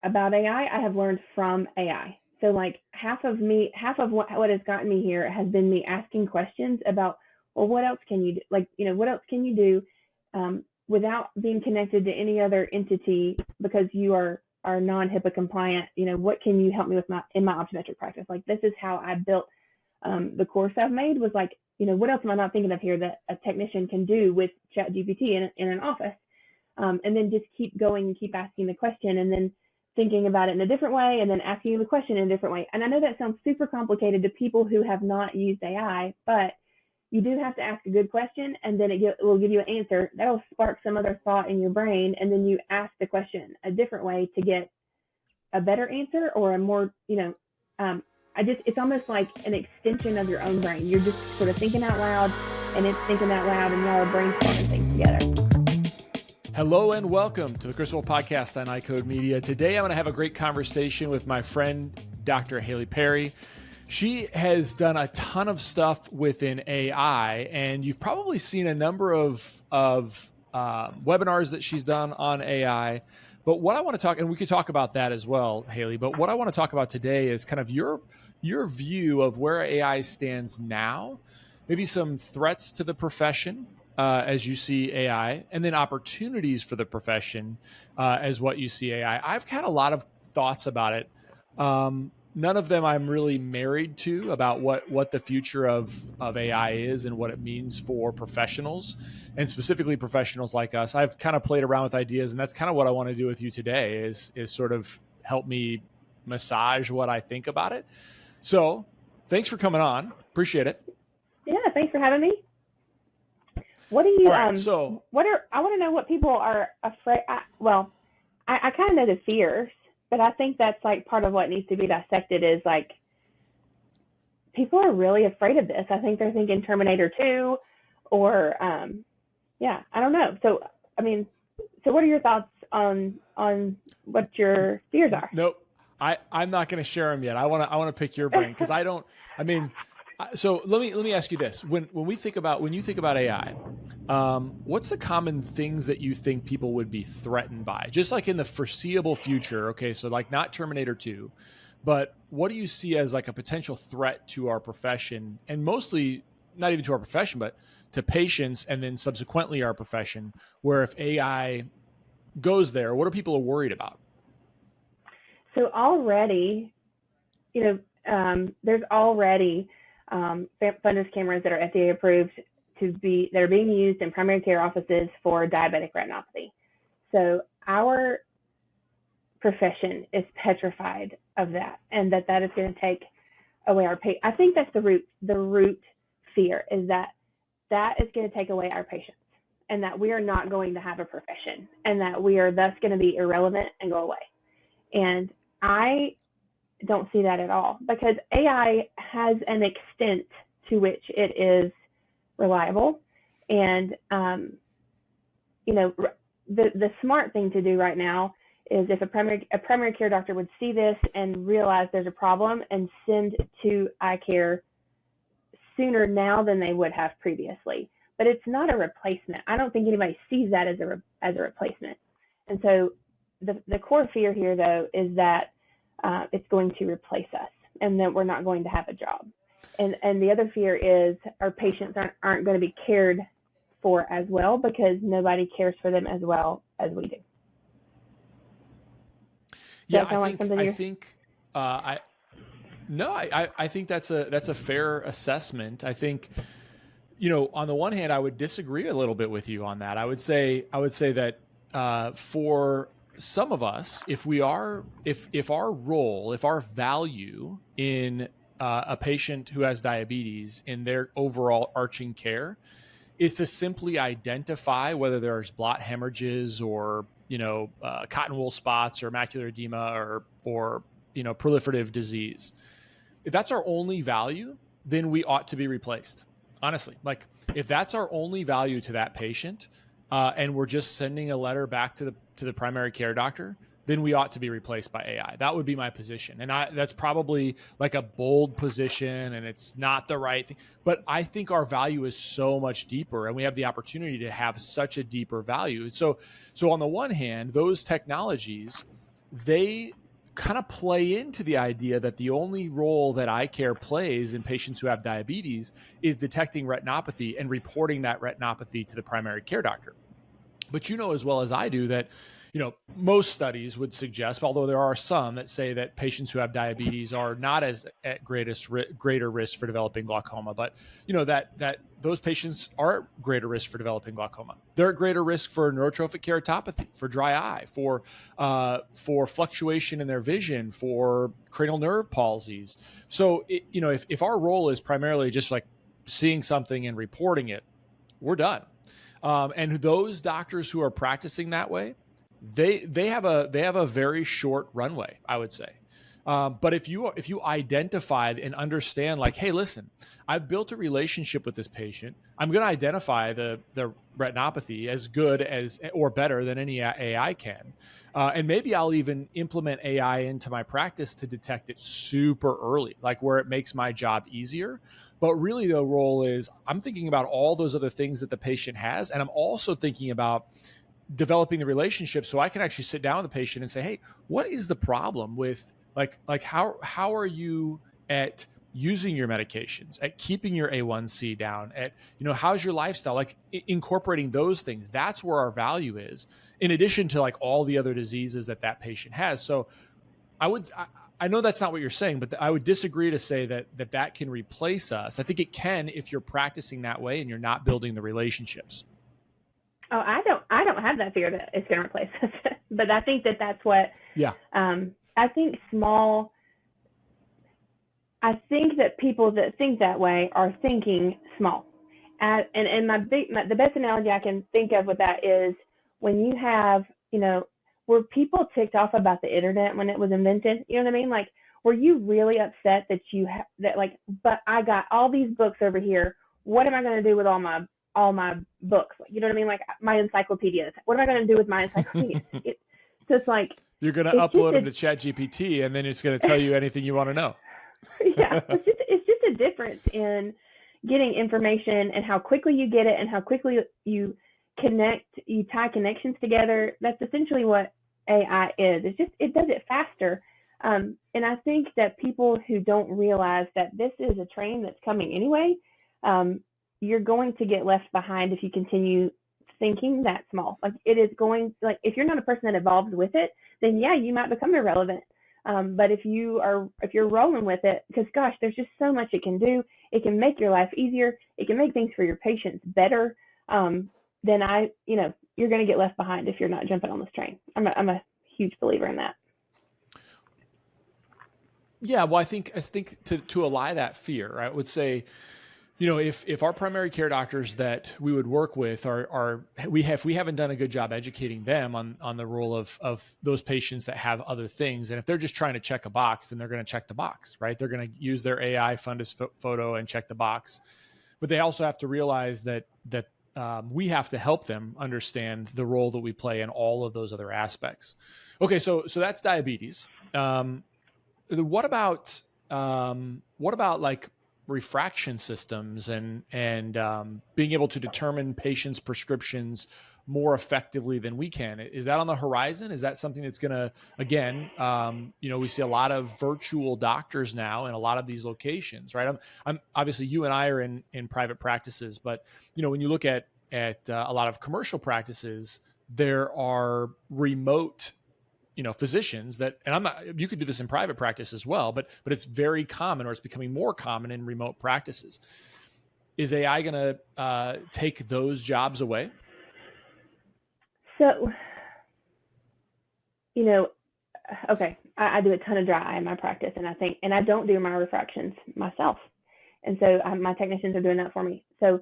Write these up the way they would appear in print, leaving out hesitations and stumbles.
about AI, I have learned from AI. So like half of what has gotten me here has been me asking questions about, well, what else can you do? Like, what else can you do without being connected to any other entity because you are non-HIPAA compliant? What can you help me with in my optometric practice? Like, this is how I built the course I've made, was like, what else am I not thinking of here that a technician can do with ChatGPT in an office? And then just keep going and keep asking the question, and then thinking about it in a different way, and then asking the question in a different way. And I know that sounds super complicated to people who have not used AI, but you do have to ask a good question, and then it will give you an answer that'll spark some other thought in your brain, and then you ask the question a different way to get a better answer, or a more, it's almost like an extension of your own brain. You're just sort of thinking out loud, and it's thinking out loud, and y'all are brainstorming things together. Hello and welcome to the Crystal Podcast on iCode Media. Today I'm going to have a great conversation with my friend, Dr. Haley Perry. She has done a ton of stuff within AI, and you've probably seen a number of webinars that she's done on AI. But what I want to talk, and we could talk about that as well, Haley, but what I want to talk about today is kind of your view of where AI stands now, maybe some threats to the profession as you see AI, and then opportunities for the profession as what you see AI. I've had a lot of thoughts about it. None of them I'm really married to, about what the future of AI is and what it means for professionals, and specifically professionals like us. I've kind of played around with ideas, and that's kind of what I want to do with you today is sort of help me massage what I think about it. So thanks for coming on. Appreciate it. Yeah, thanks for having me. What do you, right, I want to know what people are afraid, I kind of know the fears, but I think that's like part of what needs to be dissected, is like, people are really afraid of this. I think they're thinking Terminator 2 or, I don't know. So, what are your thoughts on what your fears are? Nope. I'm not going to share them yet. I want to pick your brain, because so let me ask you this. When you think about AI, what's the common things that you think people would be threatened by? Just like in the foreseeable future, okay, so like not Terminator 2, but what do you see as like a potential threat to our profession, and mostly not even to our profession, but to patients, and then subsequently our profession, where if AI goes there, what are people worried about? So already, there's already fundus cameras that are FDA approved that are being used in primary care offices for diabetic retinopathy. So our profession is petrified of that, and that is going to take away our pay. I think that's the root fear, is that is going to take away our patients, and that we are not going to have a profession, and that we are thus going to be irrelevant and go away. And I don't see that at all, because AI has an extent to which it is reliable. And, the smart thing to do right now is, if a primary care doctor would see this and realize there's a problem, and send to eye care sooner now than they would have previously. But it's not a replacement. I don't think anybody sees that as a replacement. And so the core fear here, though, is that it's going to replace us, and that we're not going to have a job. And the other fear is our patients aren't going to be cared for as well, because nobody cares for them as well as we do. Yeah, I think that's a fair assessment. I think, on the one hand, I would disagree a little bit with you on that. I would say that for some of us, if our value in a patient who has diabetes, in their overall arching care, is to simply identify whether there's blot hemorrhages or cotton wool spots or macular edema or proliferative disease, if that's our only value, then we ought to be replaced. Honestly, like, if that's our only value to that patient, and we're just sending a letter back to the primary care doctor, then we ought to be replaced by AI. That would be my position. And that's probably like a bold position, and it's not the right thing. But I think our value is so much deeper, and we have the opportunity to have such a deeper value. So on the one hand, those technologies they kind of play into the idea that the only role that eye care plays in patients who have diabetes is detecting retinopathy and reporting that retinopathy to the primary care doctor. But you know as well as I do that, most studies would suggest, although there are some that say that patients who have diabetes are not as at greater risk for developing glaucoma, but that those patients are at greater risk for developing glaucoma. They're at greater risk for neurotrophic keratopathy, for dry eye, for fluctuation in their vision, for cranial nerve palsies. So, if our role is primarily just like seeing something and reporting it, we're done. And those doctors who are practicing that way, they have a very short runway, I would say. But if you identify and understand, like, hey, listen, I've built a relationship with this patient. I'm going to identify the retinopathy as good as or better than any AI can. And maybe I'll even implement AI into my practice to detect it super early, like where it makes my job easier. But really the role is I'm thinking about all those other things that the patient has. And I'm also thinking about developing the relationship so I can actually sit down with the patient and say, hey, what is the problem with like how are you at using your medications, at keeping your A1C down, at, how's your lifestyle, like incorporating those things. That's where our value is, in addition to like all the other diseases that patient has. So I know that's not what you're saying, but I would disagree to say that can replace us. I think it can if you're practicing that way and you're not building the relationships. Oh, I don't have that fear that it's going to replace us, but I think that's what. Yeah. I think that people that think that way are thinking small. And the best analogy I can think of with that is when you have, were people ticked off about the internet when it was invented? You know what I mean? Like, were you really upset but I got all these books over here. What am I going to do with all my books? You know what I mean? Like my encyclopedias. What am I going to do with my encyclopedias? So it's like, you're going to upload them to ChatGPT and then it's going to tell you anything you want to know. Yeah, it's just a difference in getting information and how quickly you get it and how quickly you tie connections together. That's essentially what AI is. It does it faster. And I think that people who don't realize that this is a train that's coming anyway, you're going to get left behind if you continue thinking that small. Like it is going, like if you're not a person that evolves with it, then yeah, you might become irrelevant. But if you're rolling with it, because gosh, there's just so much it can do. It can make your life easier. It can make things for your patients better. Then you're going to get left behind if you're not jumping on this train. I'm a huge believer in that. Yeah, well, I think to allay that fear, I would say, if our primary care doctors that we would work with we haven't done a good job educating them on the role of those patients that have other things, and if they're just trying to check a box, then they're going to check the box, right? They're going to use their AI fundus photo and check the box, but they also have to realize that we have to help them understand the role that we play in all of those other aspects. Okay, so that's diabetes. What about like refraction systems and being able to determine patients' prescriptions more effectively than we can? Is that on the horizon? Is that something that's going to, again, we see a lot of virtual doctors now in a lot of these locations, right? I'm obviously, you and I are in private practices, but when you look at a lot of commercial practices, there are remote physicians that, and you could do this in private practice as well, but it's very common, or it's becoming more common in remote practices. Is AI going to take those jobs away? So, okay, I do a ton of dry eye in my practice, and I don't do my refractions myself. And so my technicians are doing that for me. So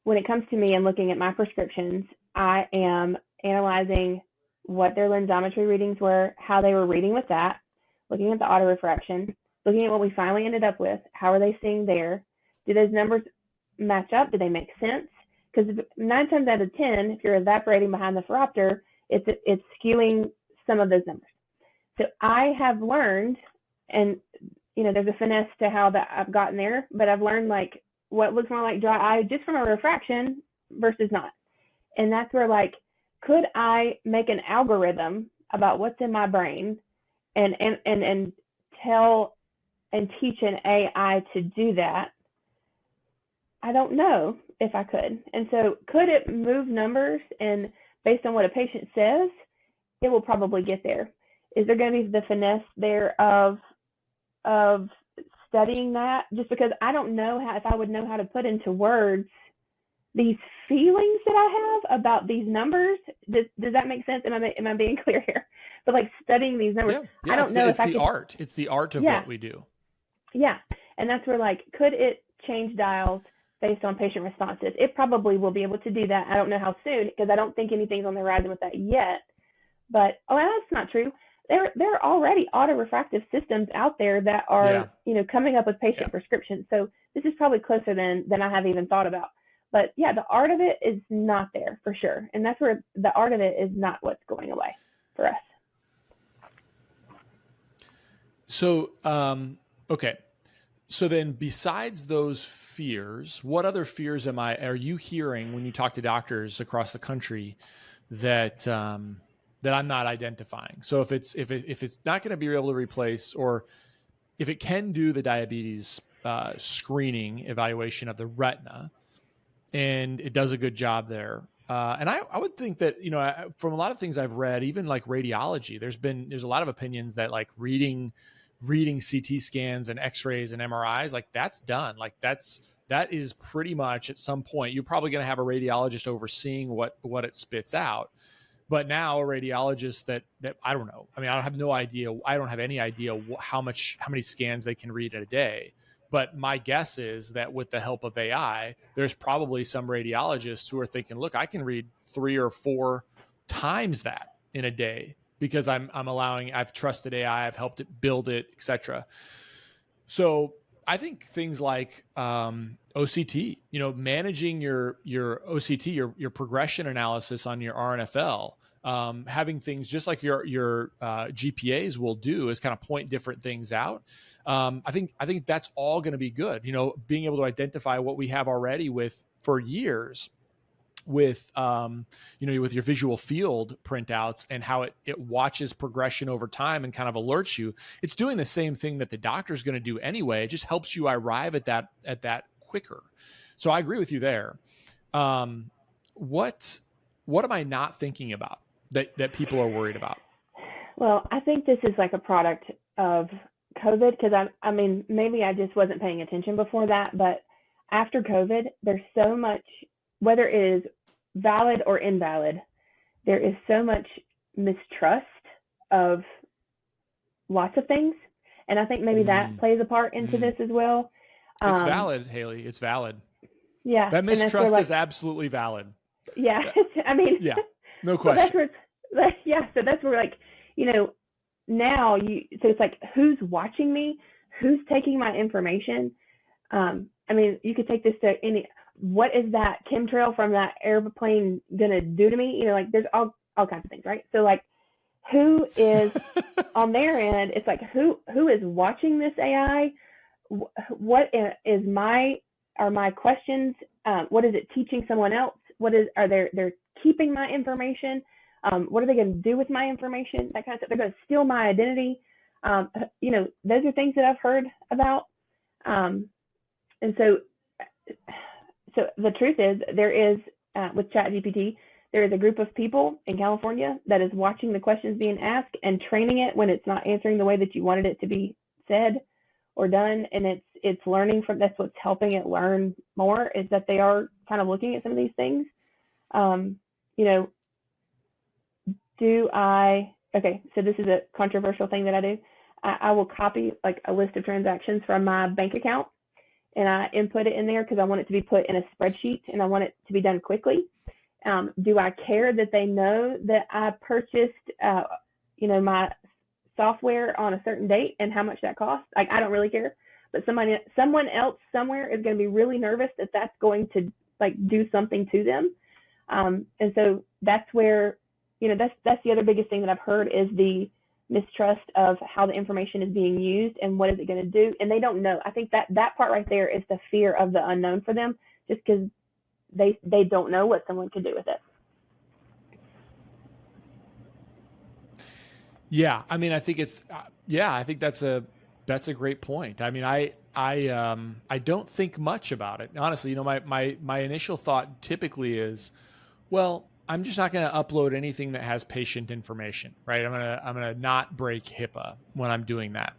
when it comes to me and looking at my prescriptions, I am analyzing what their lensometry readings were, how they were reading with that, looking at the autorefraction, looking at what we finally ended up with. How are they seeing there? Do those numbers match up? Do they make sense? Because 9 times out of 10, if you're evaporating behind the phoropter, it's skewing some of those numbers. So I have learned, and there's a finesse to how that I've gotten there, but I've learned like what looks more like dry eye just from a refraction versus not. And that's where, like, could I make an algorithm about what's in my brain and tell and teach an AI to do that, I don't know if I could. And so could it move numbers? And based on what a patient says, it will probably get there. Is there going to be the finesse there of studying that? Just because I don't know if I would know how to put into words these feelings that I have about these numbers. Does that make sense? Am I being clear here? But like studying these numbers, Yeah, I don't know if I could. Art. It's the art of what we do. Yeah, and that's where like, could it change dials based on patient responses? It probably will be able to do that. I don't know how soon, because I don't think anything's on the horizon with that yet. But that's not true. There are already autorefractive systems out there that are coming up with patient prescriptions. So this is probably closer than I have even thought about. But yeah, the art of it is not there for sure. And that's where the art of it is not what's going away for us. So, okay. So then besides those fears, what other fears are you hearing when you talk to doctors across the country that I'm not identifying? So if it's not going to be able to replace, or if it can do the diabetes screening evaluation of the retina, and it does a good job there. And I would think that, from a lot of things I've read, even like radiology, there's a lot of opinions that like reading CT scans and x-rays and MRIs, like that's done. Like that is pretty much at some point, you're probably going to have a radiologist overseeing what it spits out. But now a radiologist that I don't know. I mean, I have no idea. I don't have any idea how many scans they can read in a day. But my guess is that with the help of AI, there's probably some radiologists who are thinking, look, I can read 3 or 4 times that in a day because I've trusted AI, I've helped it build it, etc. So I think things like OCT, managing your OCT, your progression analysis on your RNFL, having things just like your GPAs will do is kind of point different things out. I think that's all going to be good. Being able to identify what we have already for years with your visual field printouts and how it watches progression over time and kind of alerts you. It's doing the same thing that the doctor's going to do anyway. It just helps you arrive at that quicker. So I agree with you there. What am I not thinking about that people are worried about? Well, I think this is like a product of COVID, because I mean, maybe I just wasn't paying attention before that, but after COVID, there's so much, whether it is valid or invalid, there is so much mistrust of lots of things. And I think maybe that plays a part into this as well. It's valid, Haley. It's valid. Yeah. That mistrust is absolutely valid. Yeah. I mean, yeah, no question. So that's where like, now so it's like, who's watching me? Who's taking my information? I mean, you could take this to what is that chemtrail from that airplane gonna do to me? Like there's all kinds of things, right? So like, who is on their end? It's like, who is watching this AI? What is are my questions? What is it teaching someone else? They're keeping my information? What are they going to do with my information? That kind of stuff. They're going to steal my identity. Those are things that I've heard about. And so the truth is, there is, with ChatGPT, there is a group of people in California that is watching the questions being asked and training it when it's not answering the way that you wanted it to be said or done. And it's learning from, that's what's helping it learn more, is that they are kind of looking at some of these things. Okay, so this is a controversial thing that I do. I will copy like a list of transactions from my bank account and I input it in there because I want it to be put in a spreadsheet and I want it to be done quickly. Do I care that they know that I purchased, my software on a certain date and how much that costs? Like, I don't really care, but someone else somewhere is going to be really nervous that that's going to like do something to them. And so that's where, that's the other biggest thing that I've heard is the mistrust of how the information is being used and what is it going to do. And they don't know. I think that part right there is the fear of the unknown for them, just because they don't know what someone could do with it. Yeah. I mean, I think I think that's a great point. I mean, I don't think much about it. Honestly, my initial thought typically is, well, I'm just not going to upload anything that has patient information, right? I'm going to not break HIPAA when I'm doing that.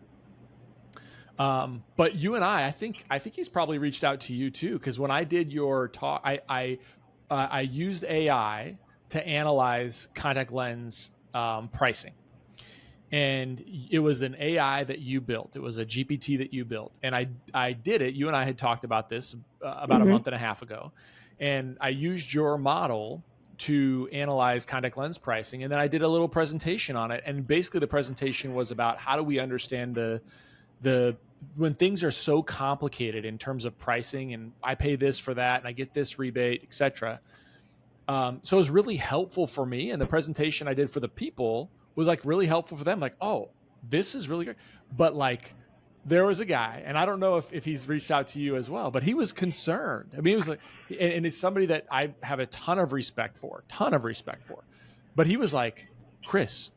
But you and I think he's probably reached out to you too. Cause when I did your talk, I used AI to analyze contact lens, pricing. And it was an AI that you built. It was a GPT that you built. And I did it. You and I had talked about this about a month and a half ago. And I used your model to analyze contact lens pricing. And then I did a little presentation on it. And basically the presentation was about how do we understand the when things are so complicated in terms of pricing, and I pay this for that and I get this rebate, et cetera. So it was really helpful for me. And the presentation I did for the people was like really helpful for them. Like, oh, this is really great. But like, there was a guy, and I don't know if he's reached out to you as well, but he was concerned. I mean, he was like, and it's somebody that I have a ton of respect for. But he was like, Chris,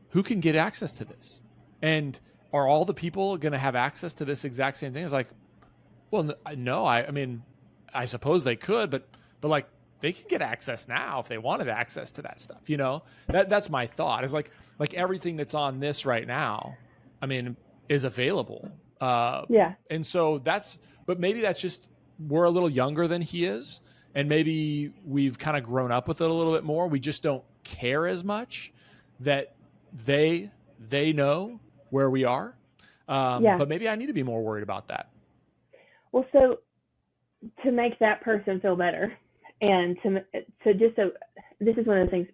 who can get access to this? And are all the people going to have access to this exact same thing? It's like, well, no, I mean, I suppose they could, but like, they can get access now if they wanted access to that stuff. That's my thought. Is like everything that's on this right now, I mean, is available. And so but maybe that's just, we're a little younger than he is. And maybe we've kind of grown up with it a little bit more. We just don't care as much that they know where we are. But maybe I need to be more worried about that. Well, so to make that person feel better, and this is one of the things,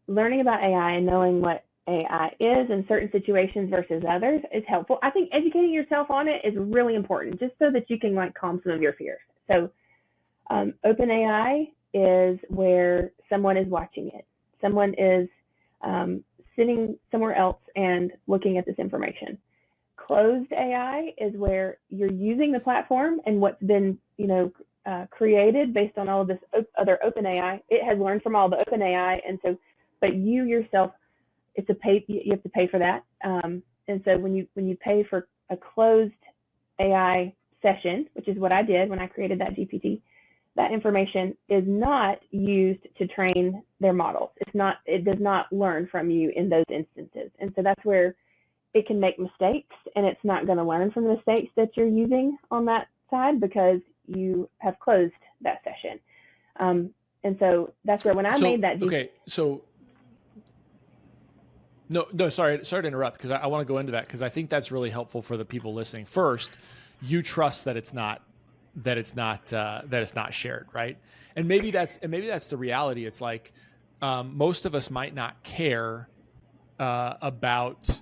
learning about AI and knowing what AI is in certain situations versus others is helpful. I think educating yourself on it is really important, just so that you can like calm some of your fears. So OpenAI is where someone is watching it. Someone is sitting somewhere else and looking at this information. Closed AI is where you're using the platform and what's been, created based on all of this other OpenAI. It has learned from all the OpenAI, and so, but you yourself, you have to pay for that. And so when you pay for a closed AI session, which is what I did when I created that GPT, that information is not used to train their models. It does not learn from you in those instances. And so that's where it can make mistakes, and it's not going to learn from the mistakes that you're using on that side because you have closed that session. And so that's where when I made that. Okay. So no, sorry to interrupt, because I want to go into that, because I think that's really helpful for the people listening. First, you trust that it's not shared, right? And maybe that's the reality. It's like most of us might not care about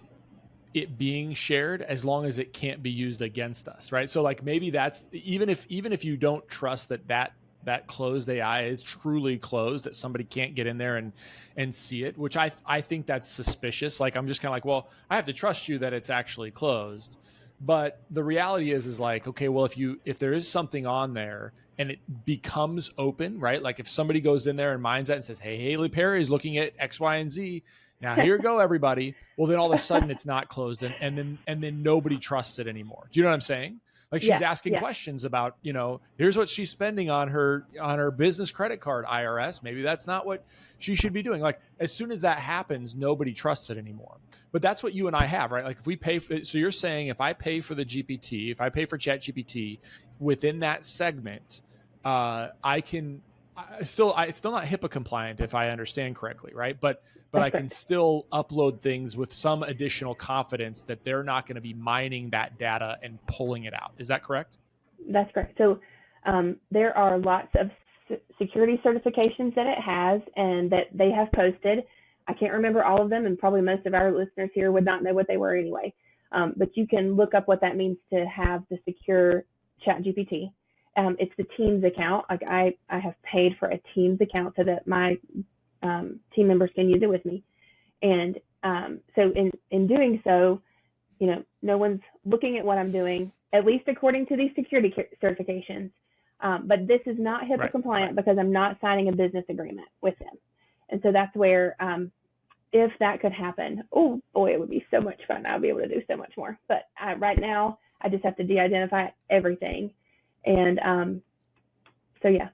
it being shared as long as it can't be used against us, right? So like maybe that's even if you don't trust that closed AI is truly closed, that somebody can't get in there and see it, which I think that's suspicious. Like I'm just kind of like, well, I have to trust you that it's actually closed. But the reality is like, okay, well, if there is something on there and it becomes open, right? Like if somebody goes in there and minds that and says, hey, Haley Perry is looking at X, Y, and Z. Now here you go, everybody. Well, then all of a sudden it's not closed, and then nobody trusts it anymore. Do you know what I'm saying? Like she's asking questions about, here's what she's spending on her business credit card, IRS. Maybe that's not what she should be doing. Like as soon as that happens, nobody trusts it anymore. But that's what you and I have, right? Like if we pay for, so you're saying if I pay for the GPT, if I pay for ChatGPT within that segment, it's still not HIPAA compliant if I understand correctly, right? But I can still upload things with some additional confidence that they're not going to be mining that data and pulling it out. Is that correct? That's correct. So there are lots of security certifications that it has and that they have posted. I can't remember all of them, and probably most of our listeners here would not know what they were anyway. But you can look up what that means to have the secure ChatGPT. It's the Teams account. Like I have paid for a Teams account so that my team members can use it with me. And so in doing so, no one's looking at what I'm doing, at least according to these security certifications. But this is not HIPAA compliant because I'm not signing a business agreement with them. And so that's where if that could happen, oh boy, it would be so much fun. I'll be able to do so much more. But right now, I just have to de-identify everything. And so yeah.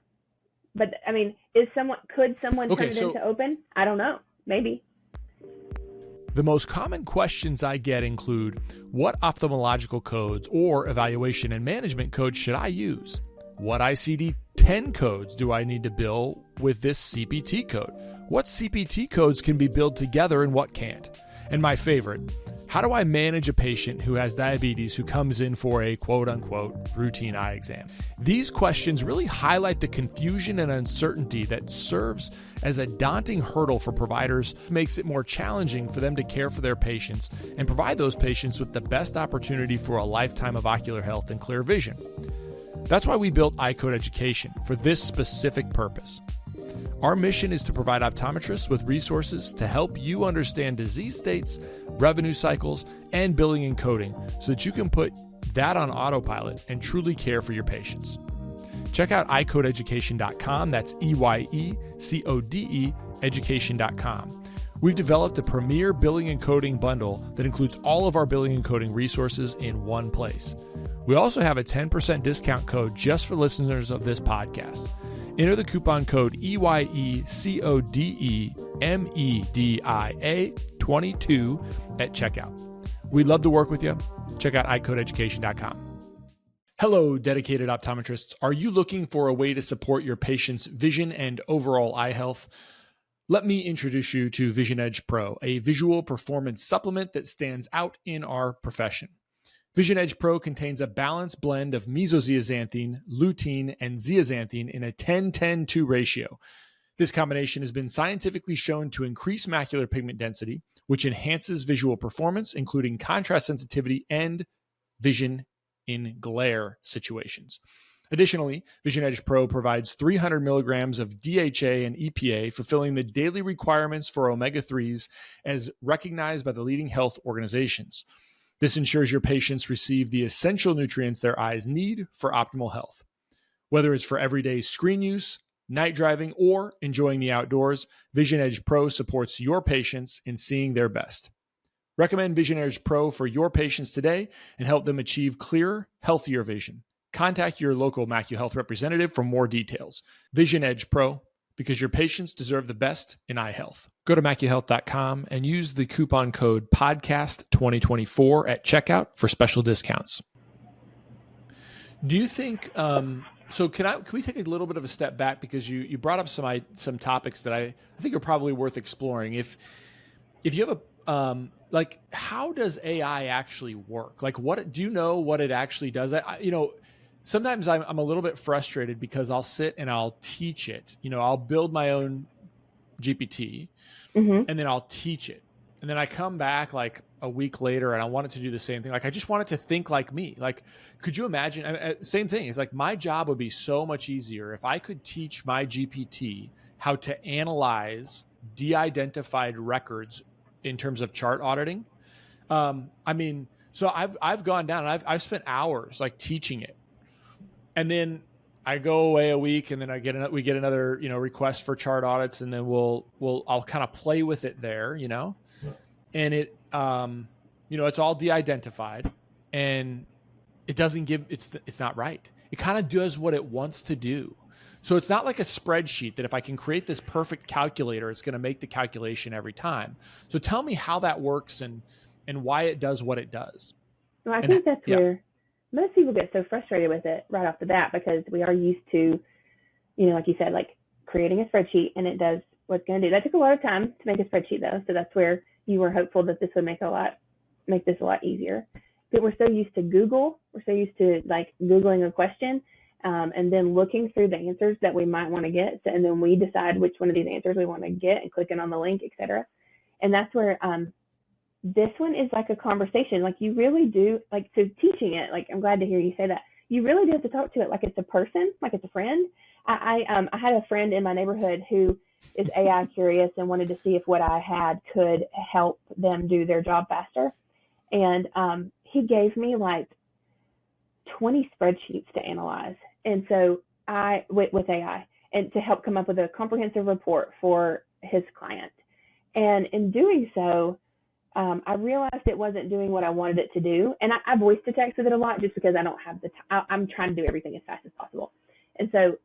But I mean, could someone turn it into open? I don't know. Maybe. The most common questions I get include, what ophthalmological codes or evaluation and management codes should I use? What ICD-10 codes do I need to bill with this CPT code? What CPT codes can be billed together and what can't? And my favorite, how do I manage a patient who has diabetes who comes in for a quote-unquote routine eye exam? These questions really highlight the confusion and uncertainty that serves as a daunting hurdle for providers, makes it more challenging for them to care for their patients and provide those patients with the best opportunity for a lifetime of ocular health and clear vision. That's why we built iCode Education, for this specific purpose. Our mission is to provide optometrists with resources to help you understand disease states, revenue cycles, and billing and coding so that you can put that on autopilot and truly care for your patients. Check out iCodeEducation.com. That's EYECODE education.com. We've developed a premier billing and coding bundle that includes all of our billing and coding resources in one place. We also have a 10% discount code just for listeners of this podcast. Enter the coupon code EYECODEMEDIA22 at checkout. We'd love to work with you. Check out iCodeEducation.com. Hello, dedicated optometrists. Are you looking for a way to support your patient's vision and overall eye health? Let me introduce you to Vision Edge Pro, a visual performance supplement that stands out in our profession. Vision Edge Pro contains a balanced blend of mesozeaxanthine, lutein, and zeaxanthine in a 10-10-2 ratio. This combination has been scientifically shown to increase macular pigment density, which enhances visual performance, including contrast sensitivity and vision in glare situations. Additionally, Vision Edge Pro provides 300 milligrams of DHA and EPA, fulfilling the daily requirements for omega-3s as recognized by the leading health organizations. This ensures your patients receive the essential nutrients their eyes need for optimal health. Whether it's for everyday screen use, night driving, or enjoying the outdoors, Vision Edge Pro supports your patients in seeing their best. Recommend Vision Edge Pro for your patients today and help them achieve clearer, healthier vision. Contact your local MacuHealth representative for more details. Vision Edge Pro, because your patients deserve the best in eye health. Go to MacuHealth.com and use the coupon code PODCAST2024 at checkout for special discounts. Do you think, so can we take a little bit of a step back, because you brought up some topics that I think are probably worth exploring. If you have like, how does AI actually work? Like, what do you know what it actually does? Sometimes I'm a little bit frustrated because I'll sit and I'll teach it. I'll build my own GPT, and then I'll teach it. And then I come back like a week later and I want it to do the same thing. Like, I just want it to think like me. Like, could you imagine? Same thing. It's like, my job would be so much easier if I could teach my GPT how to analyze de-identified records in terms of chart auditing. So I've gone down and I've spent hours like teaching it. And then I go away a week, and then we get another, request for chart audits, and then I'll kind of play with it there, and it, it's all de-identified, and it doesn't it's not right. It kind of does what it wants to do. So it's not like a spreadsheet that if I can create this perfect calculator, it's going to make the calculation every time. So tell me how that works and why it does what it does. Well, I think that's where most people get so frustrated with it right off the bat, because we are used to, like you said, like creating a spreadsheet and it does what it's going to do. That took a lot of time to make a spreadsheet, though. So that's where you were hopeful that this would make this a lot easier. But we're so used to Google. We're so used to like Googling a question and then looking through the answers that we might want to get. So, and then we decide which one of these answers we want to get and clicking on the link, etc. And that's where this one is like a conversation. Like, you really do, like, so teaching it, like, I'm glad to hear you say that. You really do have to talk to it like it's a person, like it's a friend. I had a friend in my neighborhood who is AI curious and wanted to see if what I had could help them do their job faster. And he gave me like 20 spreadsheets to analyze. And so with AI, and to help come up with a comprehensive report for his client. And in doing so, I realized it wasn't doing what I wanted it to do. And I voice to text with it a lot just because I don't have the time. I'm trying to do everything as fast as possible. And so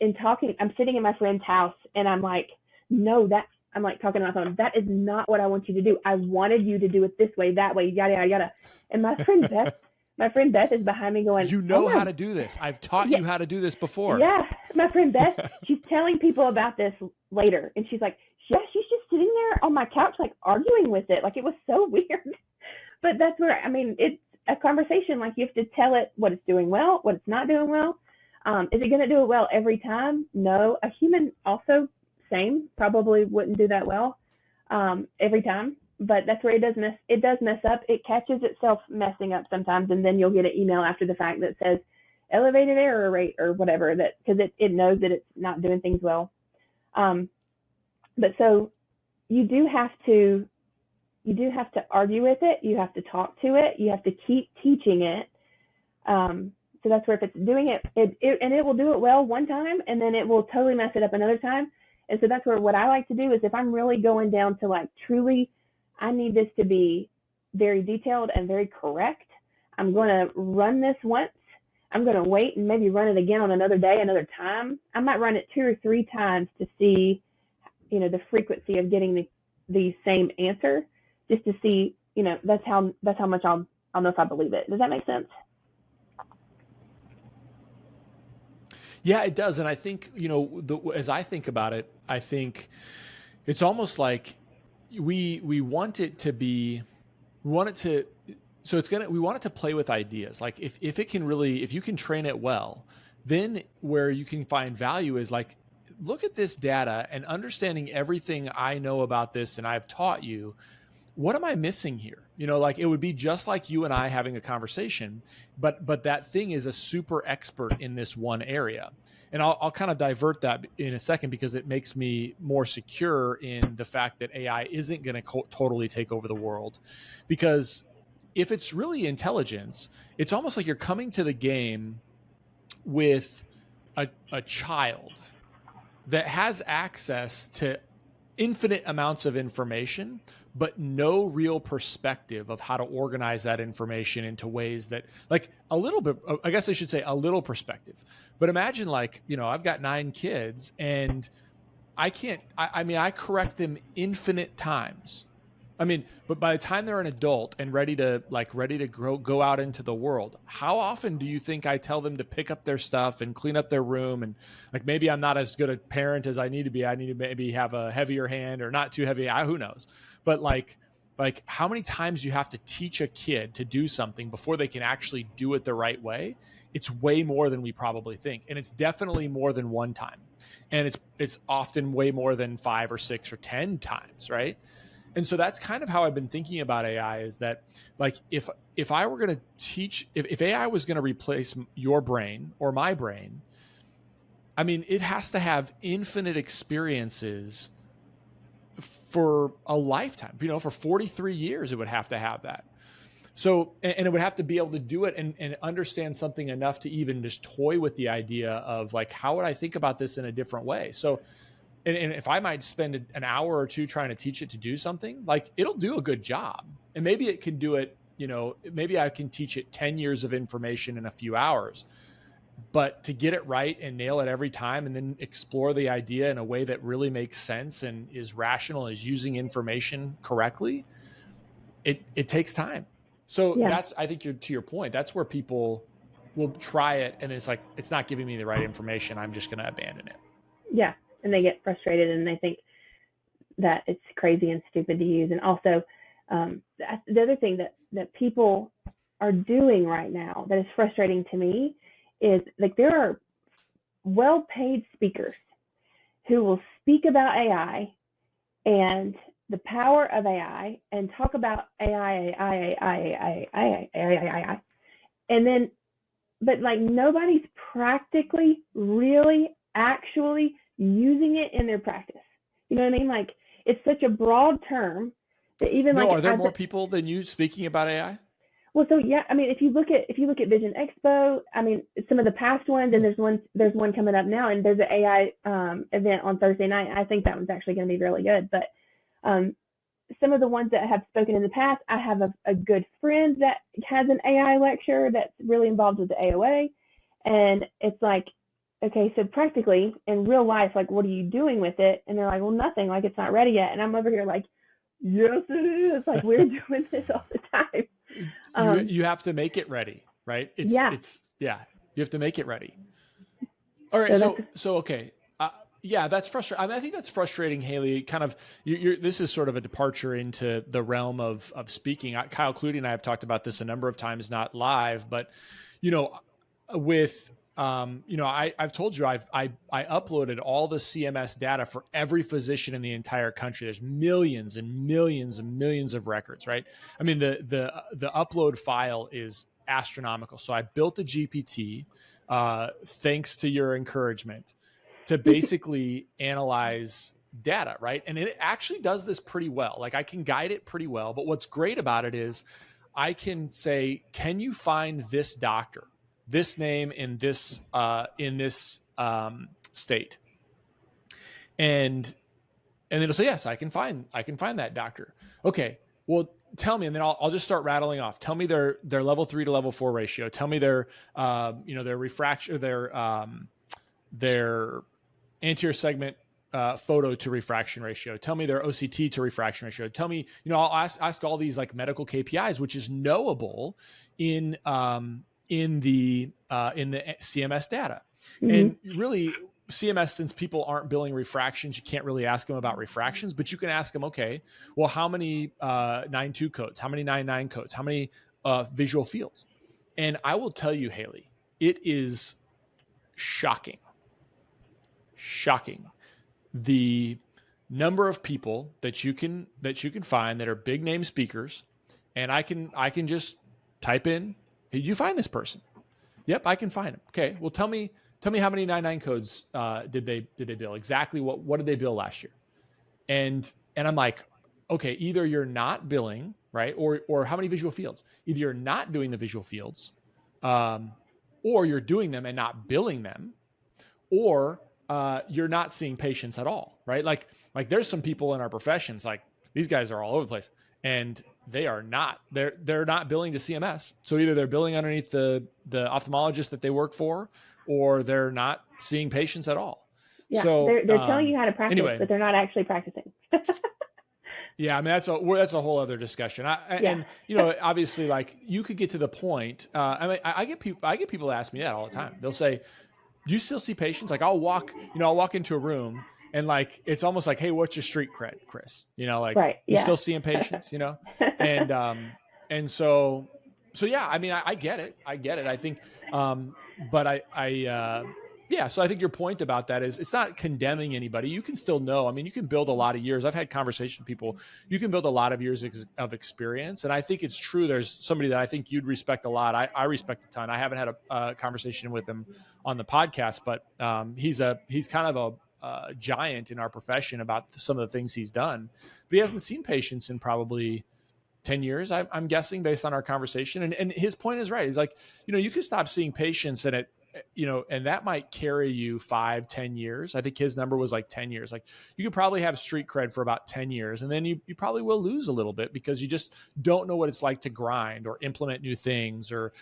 in talking, I'm sitting in my friend's house and I'm like, no, I'm like talking on my phone. That is not what I want you to do. I wanted you to do it this way, that way, yada, yada, yada. And my friend Beth is behind me going, you know how to do this. I've taught you how to do this before. Yeah. My friend Beth, she's telling people about this later. And she's like, yeah, she's just sitting there on my couch, like arguing with it. Like it was so weird. But that's where, I mean, it's a conversation. Like you have to tell it what it's doing well, what it's not doing well. Is it going to do it well every time? No. A human also, same, probably wouldn't do that well every time. But that's where it does mess up. It catches itself messing up sometimes, and then you'll get an email after the fact that says elevated error rate or whatever, that because it knows that it's not doing things well. But so you do have to argue with it. You have to talk to it. You have to keep teaching it. So that's where if it's doing it, and it will do it well one time, and then it will totally mess it up another time. And so that's where what I like to do is if I'm really going down to like truly, I need this to be very detailed and very correct. I'm going to run this once. I'm going to wait and maybe run it again on another day, another time. I might run it 2 or 3 times to see, the frequency of getting the same answer, just to see, that's how much I'll know if I believe it. Does that make sense? Yeah, it does. And I think, as I think about it, I think it's almost like we want it to be, we want it to play with ideas. Like if you can train it well, then where you can find value is like, look at this data and understanding everything I know about this and I've taught you. What am I missing here? Like it would be just like you and I having a conversation, but that thing is a super expert in this one area. And I'll kind of divert that in a second because it makes me more secure in the fact that AI isn't going to totally take over the world. Because if it's really intelligence, it's almost like you're coming to the game with a child that has access to infinite amounts of information, but no real perspective of how to organize that information into ways that, like a little bit, I guess I should say a little perspective. But imagine like, I've got 9 kids and I correct them infinite times. But by the time they're an adult and ready to go out into the world, how often do you think I tell them to pick up their stuff and clean up their room? And like, maybe I'm not as good a parent as I need to be. I need to maybe have a heavier hand or not too heavy. Who knows? But like how many times you have to teach a kid to do something before they can actually do it the right way? It's way more than we probably think. And it's definitely more than one time. And it's often way more than 5 or 6 or 10 times, right? And so that's kind of how I've been thinking about AI, is that like if I were going to teach, if AI was going to replace your brain or my brain, it has to have infinite experiences for a lifetime. For 43 years, it would have to have that. So, and it would have to be able to do it and understand something enough to even just toy with the idea of like, how would I think about this in a different way? So, and if I might spend an hour or 2 trying to teach it to do something, like it'll do a good job. And maybe it can do it, maybe I can teach it 10 years of information in a few hours. But to get it right and nail it every time and then explore the idea in a way that really makes sense and is rational, is using information correctly, it takes time. So that's, I think to your point, that's where people will try it and it's like, it's not giving me the right information, I'm just going to abandon it. Yeah. And they get frustrated and they think that it's crazy and stupid to use. And also, the other thing that people are doing right now that is frustrating to me is like there are well-paid speakers who will speak about AI and the power of AI and talk about AI, and then, but like nobody's practically really actually using it in their practice. You know what I mean? Like it's such a broad term that even are there more people than you speaking about AI? Well, so yeah, if you look at Vision Expo, some of the past ones, and there's one coming up now, and there's an AI event on Thursday night. I think that one's actually going to be really good. But Some of the ones that have spoken in the past, I have a good friend that has an AI lecturer that's really involved with the AOA. And it's like, okay, so practically in real life, like, what are you doing with it? And they're like, well, nothing, like, it's not ready yet. And I'm over here like, yes, it is. Like, we're doing this all the time. You have to make it ready, right? You have to make it ready. All right. So okay. Yeah, that's frustrating. I mean, I think that's frustrating, Haley. Kind of, this is sort of a departure into the realm of speaking. Kyle Clutie and I have talked about this a number of times, not live, but with I've told you I uploaded all the CMS data for every physician in the entire country. There's millions and millions and millions of records, right? I mean, the upload file is astronomical. So I built a GPT, thanks to your encouragement, to basically analyze data, right? And it actually does this pretty well. Like, I can guide it pretty well, but what's great about it is I can say, can you find this doctor, this name in this state? And it'll say, yes, I can find that doctor. Okay, well, tell me, and then I'll just start rattling off. Tell me their level 3 to level 4 ratio. Tell me their their refraction, their anterior segment photo to refraction ratio. Tell me their OCT to refraction ratio. Tell me, I'll ask all these like medical KPIs, which is knowable in the CMS data. Mm-hmm. And really, CMS, since people aren't billing refractions, you can't really ask them about refractions, but you can ask them, okay, well, how many 9.2 codes? How many 9.9 codes? How many visual fields? And I will tell you, Haley, it is shocking the number of people that you can find that are big name speakers. And I can just type in, did you find this person? Yep, I can find him. Okay, well, tell me how many 9.9 codes did they bill? Exactly what did they bill last year? And I'm like, okay, either you're not billing, right? Or how many visual fields? Either you're not doing the visual fields, or you're doing them and not billing them, or you're not seeing patients at all, right? Like there's some people in our professions, like these guys are all over the place, and they're not billing to CMS. So either they're billing underneath the ophthalmologist that they work for, or they're not seeing patients at all. Yeah, so they're telling you how to practice, anyway, but they're not actually practicing. Yeah, I mean, that's a whole other discussion. And obviously, like, you could get to the point. I get people ask me that all the time. They'll say, do you still see patients? Like, I'll walk into a room and, like, it's almost like, hey, what's your street cred, Chris? Right, you still seeing patients, and so yeah, I mean, I get it. I think, but so I think your point about that is it's not condemning anybody. You can still know. I mean, you can build a lot of years. I've had conversations with people. You can build a lot of years of experience. And I think it's true. There's somebody that I think you'd respect a lot. I respect a ton. I haven't had a conversation with him on the podcast, but he's kind of a giant in our profession about some of the things he's done. But he hasn't seen patients in probably 10 years, I'm guessing, based on our conversation. And his point is right. He's like, you can stop seeing patients and and that might carry you 5-10 years. I think his number was like 10 years. Like, you could probably have street cred for about 10 years. And then you probably will lose a little bit because you just don't know what it's like to grind or implement new things, or,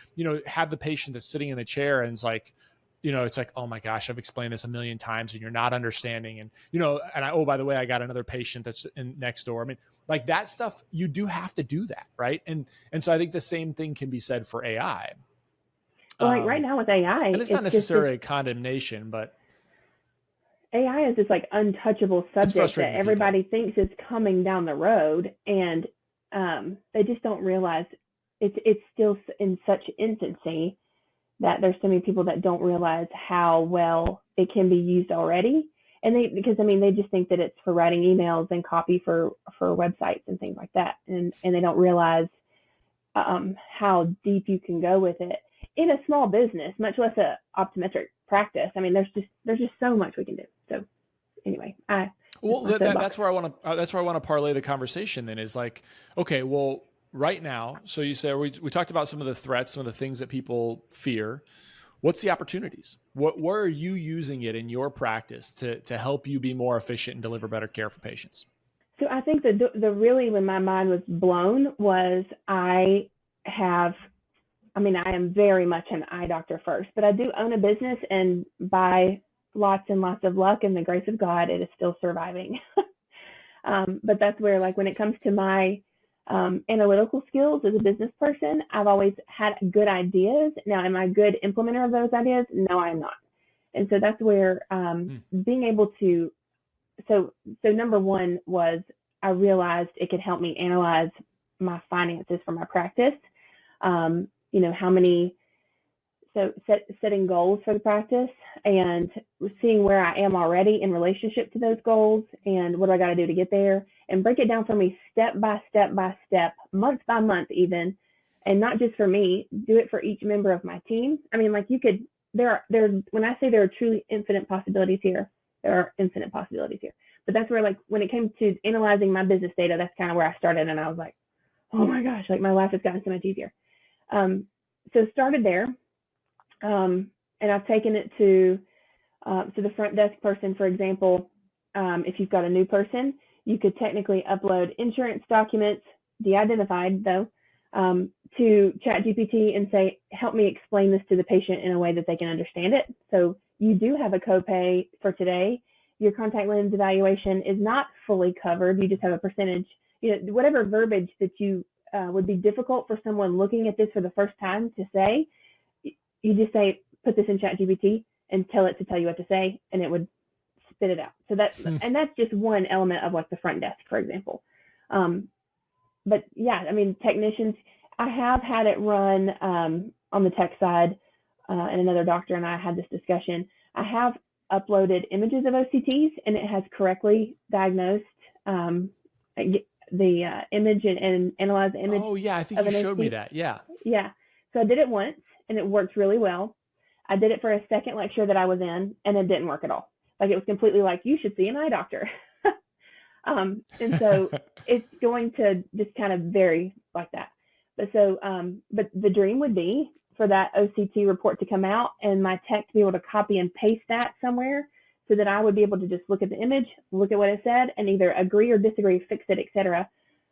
have the patient that's sitting in the chair and it's like, it's like, oh my gosh, I've explained this a million times and you're not understanding. And, oh, by the way, I got another patient that's next door. I mean, like, that stuff, you do have to do that. Right. And so I think the same thing can be said for AI. Well, like right now with AI, and it's not necessarily a condemnation, but AI is this like untouchable subject that everybody thinks is coming down the road, and they just don't realize it's still in such infancy that there's so many people that don't realize how well it can be used already. And they just think that it's for writing emails and copy for websites and things like that, and they don't realize how deep you can go with it in a small business, much less a optometric practice. I mean, there's just so much we can do. So anyway, that's where I want to parlay the conversation then, is like, okay, well, right now, so you say, we talked about some of the threats, some of the things that people fear. What's the opportunities? Where are you using it in your practice to help you be more efficient and deliver better care for patients? So I think the really when my mind was blown was I am very much an eye doctor first, but I do own a business, and by lots and lots of luck and the grace of God, it is still surviving. But that's where, like, when it comes to my analytical skills as a business person, I've always had good ideas. Now, am I a good implementer of those ideas? No, I'm not. And so that's where being able to, so number one was I realized it could help me analyze my finances for my practice. How many, so setting goals for the practice and seeing where I am already in relationship to those goals and what do I got to do to get there, and break it down for me step by step by step, month by month even, and not just for me, do it for each member of my team. I mean, like, when I say there are truly infinite possibilities here, there are infinite possibilities here. But that's where, like, when it came to analyzing my business data, that's kind of where I started, and I was like, oh my gosh, like, my life has gotten so much easier. So started there, and I've taken it to the front desk person, for example. If you've got a new person, you could technically upload insurance documents, de-identified though, to ChatGPT and say, help me explain this to the patient in a way that they can understand it. So you do have a copay for today. Your contact lens evaluation is not fully covered. You just have a percentage, whatever verbiage that you would be difficult for someone looking at this for the first time to say, you just say, put this in ChatGPT and tell it to tell you what to say, and it would spit it out. So and that's just one element of, like, the front desk, for example. But yeah, I mean, technicians, I have had it run on the tech side, and another doctor and I had this discussion. I have uploaded images of OCTs, and it has correctly diagnosed the image and analyze the image. Oh yeah, I think you showed me that. Yeah. Yeah. So I did it once, and it worked really well. I did it for a second lecture that I was in, and it didn't work at all. Like, it was completely like, you should see an eye doctor. And so it's going to just kind of vary like that. But the dream would be for that OCT report to come out and my tech to be able to copy and paste that somewhere, so that I would be able to just look at the image, look at what it said, and either agree or disagree, fix it, etc.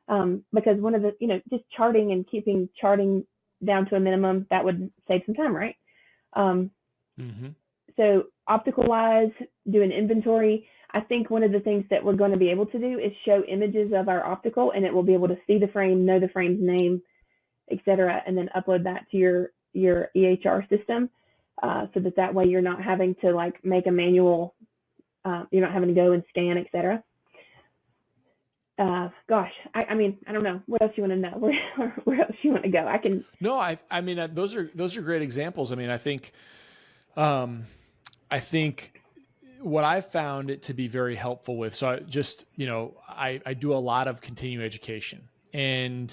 Because one of the, just charting and keeping charting down to a minimum, that would save some time, right? So optical wise, do an inventory. I think one of the things that we're going to be able to do is show images of our optical, and it will be able to see the frame, know the frame's name, etc., and then upload that to your EHR system, so that way you're not having to, like, make a manual, you're not having to go and scan, etc. Gosh, I mean, I don't know. What else you want to know? Where else you want to go? No, I mean, those are great examples. I mean, I think what I've found it to be very helpful with, so I do a lot of continuing education, and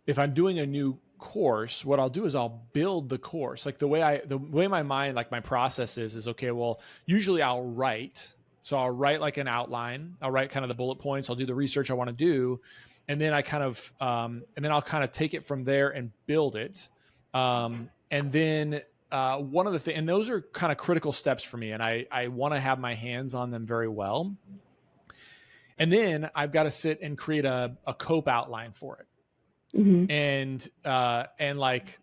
if I'm doing a new course, what I'll do is I'll build the course. Like, the way my mind, like, my process is okay, well, usually I'll write like an outline. I'll write kind of the bullet points. I'll do the research I want to do. And then I'll kind of take it from there and build it. And then one of the things, and those are kind of critical steps for me, and I want to have my hands on them very well. And then I've got to sit and create a COPE outline for it. Mm-hmm. And like,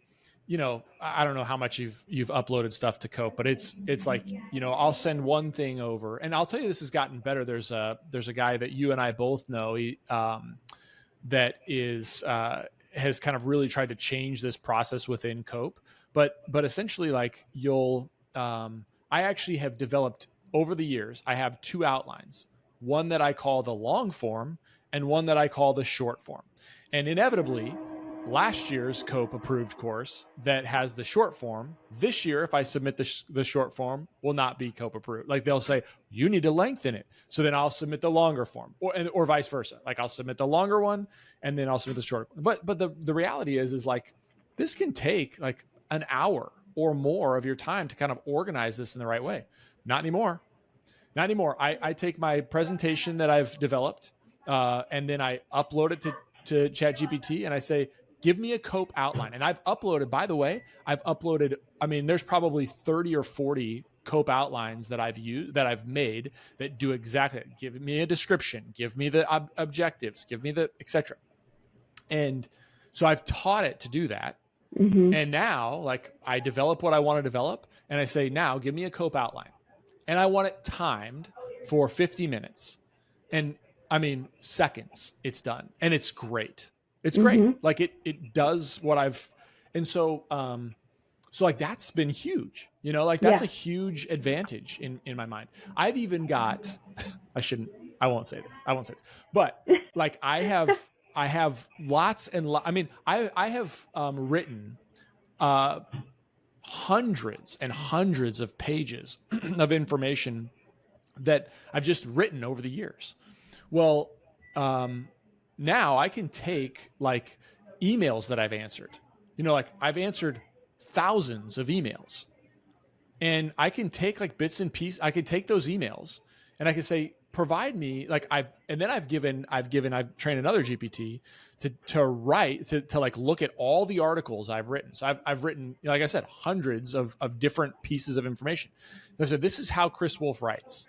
I don't know how much you've uploaded stuff to COPE, but it's like, I'll send one thing over, and I'll tell you, this has gotten better. There's a guy that you and I both know, that has kind of really tried to change this process within COPE. But essentially, like, I actually have developed over the years, I have two outlines, one that I call the long form and one that I call the short form. And inevitably, last year's COPE approved course that has the short form, this year, if I submit the short form, will not be COPE approved. Like, they'll say, you need to lengthen it. So then I'll submit the longer form, or vice versa. Like, I'll submit the longer one and then I'll submit the shorter one. But the reality is like, this can take like an hour or more of your time to kind of organize this in the right way. Not anymore. I take my presentation that I've developed, and then I upload it to ChatGPT, and I say, give me a COPE outline. And I've uploaded, by the way, I mean, there's probably 30 or 40 Cope outlines that I've used, that I've made, that do exactly that. Give me a description, give me the objectives, give me the etc. And so I've taught it to do that. Mm-hmm. And now, like, I develop what I want to develop, and I say, now give me a Cope outline, and I want it timed for 50 minutes. And I mean, seconds, it's done, and it's great. It's great. Mm-hmm. Like it does what I've, and so like that's been huge, like that's Yeah. a huge advantage in my mind. I've even got, I won't say this, but like I have lots and I mean, I have written hundreds and hundreds of pages of information that I've just written over the years. Well, now I can take like emails that I've answered, like I've answered thousands of emails, and I can take like bits and pieces. I can take those emails and I can say, provide me like I've trained another GPT to write, to like look at all the articles I've written. So I've written, like I said, hundreds of different pieces of information. So I said, this is how Chris Wolfe writes.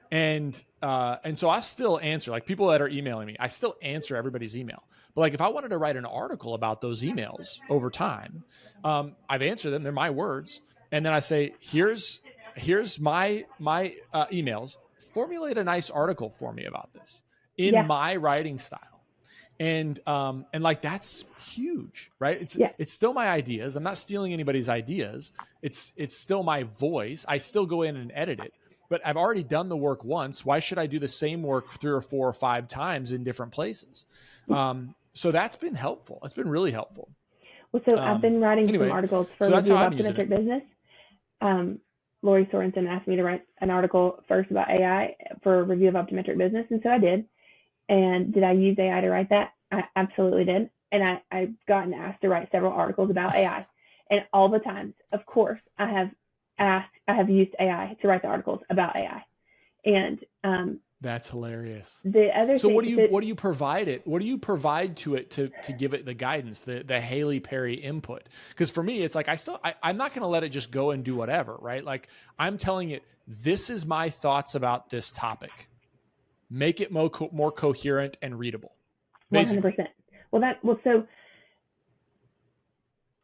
And so I still answer, like, people that are emailing me, I still answer everybody's email. But like, if I wanted to write an article about those emails over time, I've answered them. They're my words. And then I say, here's my emails. Formulate a nice article for me about this in my writing style. And like, that's huge, right? It's still my ideas. I'm not stealing anybody's ideas. It's still my voice. I still go in and edit it. But I've already done the work once. Why should I do the same work 3 or 4 or 5 times in different places? So that's been helpful. It's been really helpful. Well, so I've been writing some articles for Review of Optometric Business. Lori Sorensen asked me to write an article first about AI for Review of Optometric Business, and so I did. And did I use AI to write that? I absolutely did. And I've gotten asked to write several articles about AI. And all the times, of course, I have used AI to write the articles about AI. And that's hilarious. The other so thing, what do you provide it? What do you provide to it to give it the guidance, the Haley Perry input? Because for me, it's like I'm not going to let it just go and do whatever, right? Like, I'm telling it, this is my thoughts about this topic. Make it more coherent and readable. Basically. 100%. So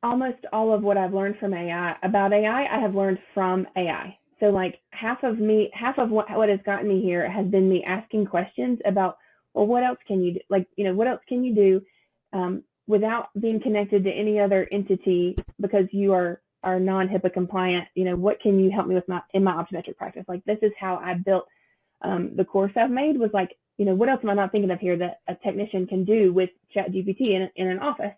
almost all of what I've learned from AI about AI, I have learned from AI. So like half of what has gotten me here has been me asking questions about, well, what else can you do? Like, what else can you do without being connected to any other entity, because you are non-HIPAA compliant? What can you help me with in my optometric practice? Like, this is how I built the course I've made, was like, what else am I not thinking of here that a technician can do with ChatGPT in an office?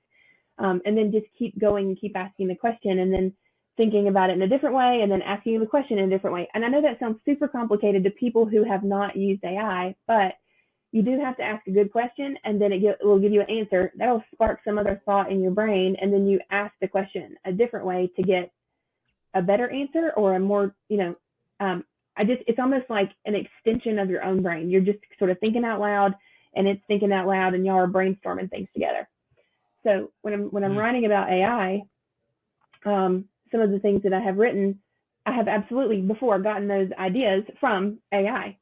And then just keep going and keep asking the question, and then thinking about it in a different way, and then asking the question in a different way. And I know that sounds super complicated to people who have not used AI, but you do have to ask a good question, and then it will give you an answer that'll spark some other thought in your brain, and then you ask the question a different way to get a better answer, or a more, it's almost like an extension of your own brain. You're just sort of thinking out loud, and it's thinking out loud, and y'all are brainstorming things together. So when I'm writing about AI, some of the things that I have written, I have absolutely before gotten those ideas from AI.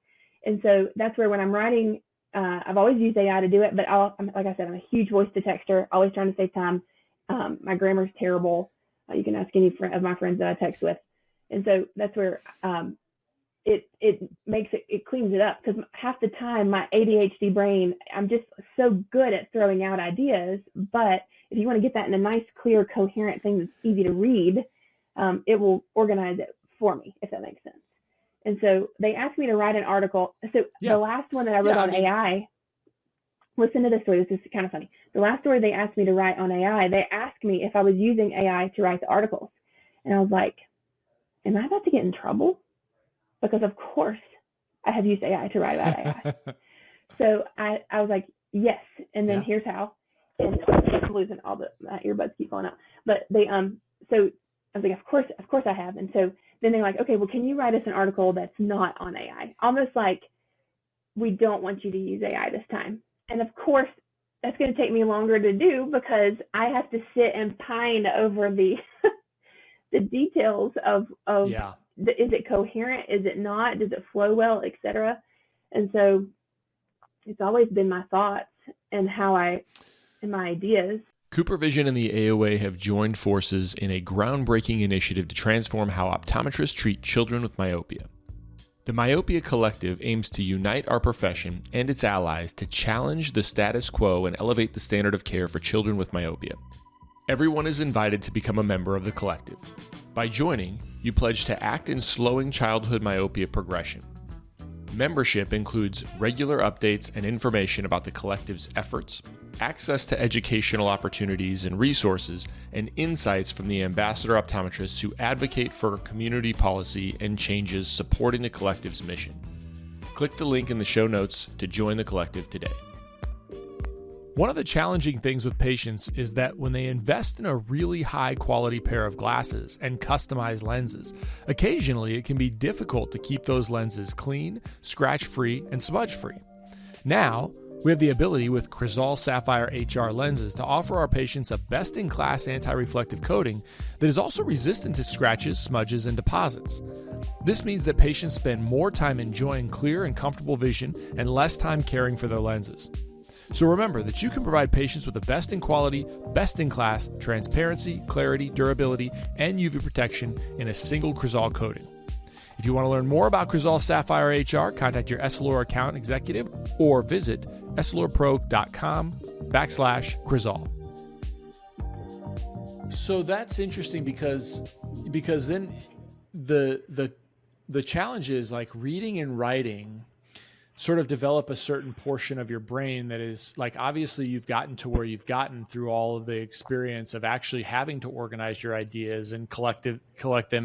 And so that's where, when I'm writing, I've always used AI to do it, but like I said, I'm a huge voice to texter, always trying to save time. My grammar's terrible. You can ask any of my friends that I text with. And so that's where it cleans it up, because half the time my ADHD brain, I'm just so good at throwing out ideas, but if you want to get that in a nice, clear, coherent thing that's easy to read, it will organize it for me, if that makes sense. And so they asked me to write an article. So the last one that I wrote on AI, listen to this story. This is kind of funny. The last story they asked me to write on AI, they asked me if I was using AI to write the articles. And I was like, am I about to get in trouble? Because of course I have used AI to write about AI. So I was like, yes. And then here's how. And I'm losing all my earbuds keep falling out. But they so I was like, of course I have. And so then they're like, okay, well, can you write us an article that's not on AI? Almost like, we don't want you to use AI this time. And of course, that's going to take me longer to do, because I have to sit and pine over the the details of is it coherent? Is it not? Does it flow well, etc.? And so it's always been my thoughts and my ideas. CooperVision and the AOA have joined forces in a groundbreaking initiative to transform how optometrists treat children with myopia. The Myopia Collective aims to unite our profession and its allies to challenge the status quo and elevate the standard of care for children with myopia. Everyone is invited to become a member of the collective. By joining, you pledge to act in slowing childhood myopia progression. Membership includes regular updates and information about the collective's efforts, access to educational opportunities and resources, and insights from the ambassador optometrists who advocate for community policy and changes supporting the collective's mission. Click the link in the show notes to join the collective today. One of the challenging things with patients is that when they invest in a really high quality pair of glasses and customized lenses, occasionally it can be difficult to keep those lenses clean, scratch-free, and smudge-free. Now, we have the ability with Crizal Sapphire HR lenses to offer our patients a best-in-class anti-reflective coating that is also resistant to scratches, smudges, and deposits. This means that patients spend more time enjoying clear and comfortable vision and less time caring for their lenses. So remember that you can provide patients with the best in quality, best in class, transparency, clarity, durability, and UV protection in a single Crizal coating. If you want to learn more about Crizal Sapphire HR, contact your Essilor account executive or visit essilorpro.com/Crizal. So that's interesting because then the challenge is like reading and writing sort of develop a certain portion of your brain that is like, obviously you've gotten to where you've gotten through all of the experience of actually having to organize your ideas and collect them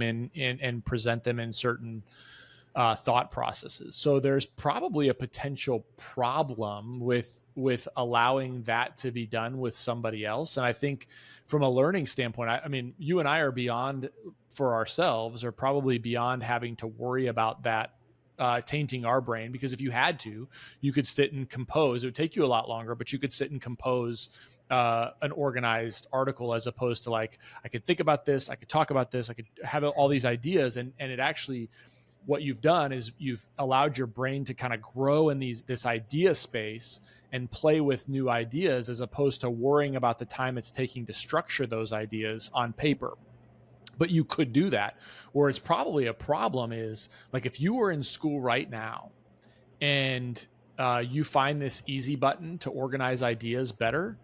in and present them in certain thought processes. So there's probably a potential problem with allowing that to be done with somebody else. And I think from a learning standpoint, I mean, you and I are beyond for ourselves, or probably beyond having to worry about that tainting our brain, because if you had to, you could sit and compose. It would take you a lot longer, but you could sit and compose an organized article, as opposed to like, I could think about this, I could talk about this, I could have all these ideas. And it actually, what you've done is you've allowed your brain to kind of grow in this idea space and play with new ideas, as opposed to worrying about the time it's taking to structure those ideas on paper. But you could do that. Where it's probably a problem is like if you were in school right now and you find this easy button to organize ideas better,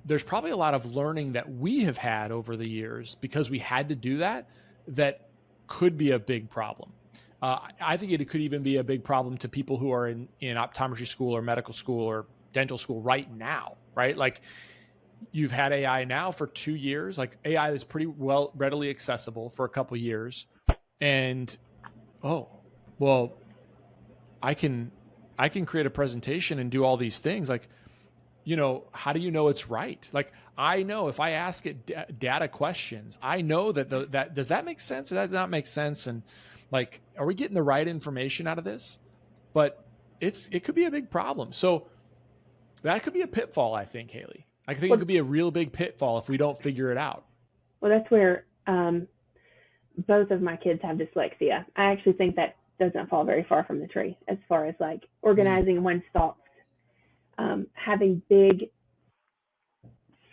there's probably a lot of learning that we have had over the years because we had to do that could be a big problem. I think it could even be a big problem to people who are in optometry school or medical school or dental school right now, right? Like, you've had AI now for 2 years, like AI is pretty well readily accessible for a couple of years. And, oh, well, I can create a presentation and do all these things. Like, how do you know it's right? Like, I know if I ask it data questions, I know that does that make sense? Or that does not make sense? And like, are we getting the right information out of this? But it could be a big problem. So that could be a pitfall, I think, Haley. I think it could be a real big pitfall if we don't figure it out. Well, that's where both of my kids have dyslexia. I actually think that doesn't fall very far from the tree as far as like organizing one's thoughts, having big,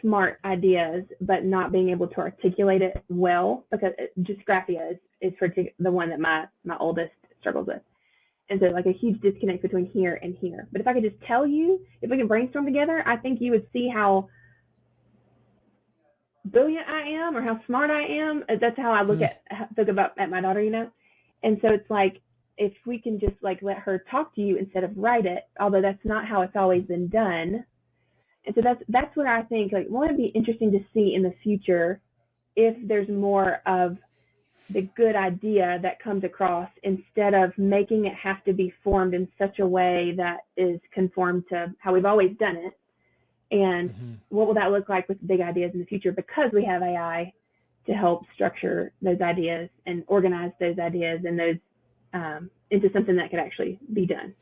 smart ideas, but not being able to articulate it well, because dysgraphia is the one that my oldest struggles with. And so like a huge disconnect between here and here. But if I could just tell you, if we can brainstorm together, I think you would see how brilliant I am or how smart I am. That's how I look at my daughter, And so it's like, if we can just like let her talk to you instead of write it, although that's not how it's always been done. And so that's what I think, like, what would be interesting to see in the future if there's more of the good idea that comes across, instead of making it have to be formed in such a way that is conformed to how we've always done it. And what will that look like with big ideas in the future, because we have AI to help structure those ideas and organize those ideas and those into something that could actually be done.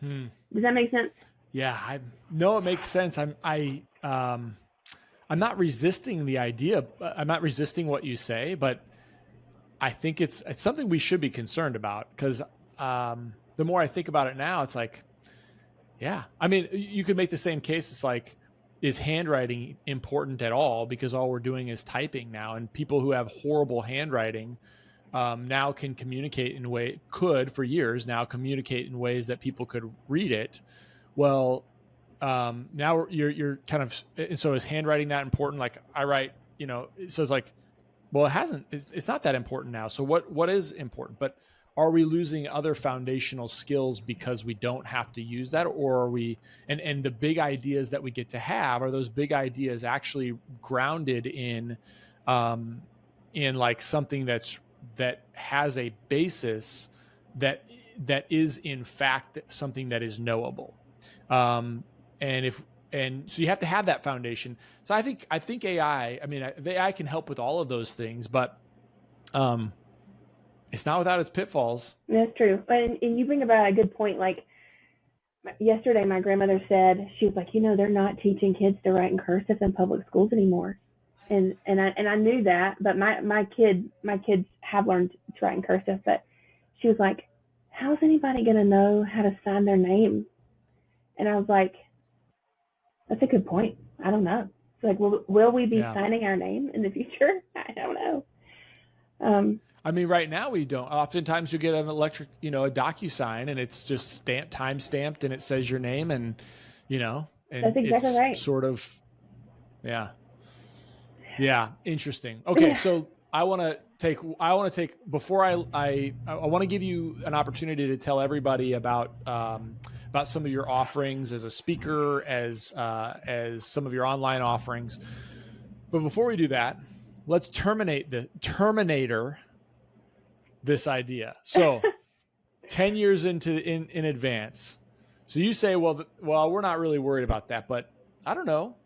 Does that make sense? Yeah, no, it makes sense. I'm not resisting the idea. I'm not resisting what you say, but I think it's something we should be concerned about, because the more I think about it now, it's like, yeah, I mean, you could make the same case. It's like, is handwriting important at all? Because all we're doing is typing now, and people who have horrible handwriting now can communicate in for years now communicate in ways that people could read it. Well, now you're kind of, and so is handwriting that important? Like I write, so it's like, well, it's not that important now. So what is important? But are we losing other foundational skills because we don't have to use that? Or are we, and the big ideas that we get to have, are those big ideas actually grounded in like something that has a basis that is in fact something that is knowable? And so you have to have that foundation. So I think AI, I mean, the AI can help with all of those things, but it's not without its pitfalls. That's true. And you bring about a good point. Like yesterday, my grandmother said, she was like, they're not teaching kids to write in cursive in public schools anymore. And I knew that, but my kids have learned to write in cursive, but she was like, how's anybody going to know how to sign their name? And I was like, that's a good point. I don't know. It's like, will we be signing our name in the future? I don't know. I mean, right now we don't. Oftentimes you get an electric, a DocuSign, and it's just time stamped, and it says your name, and and that's exactly it's right. Sort of, yeah, interesting. Okay, so I want to take before I want to give you an opportunity to tell everybody about some of your offerings as a speaker, as some of your online offerings. But before we do that, let's terminate this idea. So 10 years in advance. So you say, well, we're not really worried about that, but I don't know.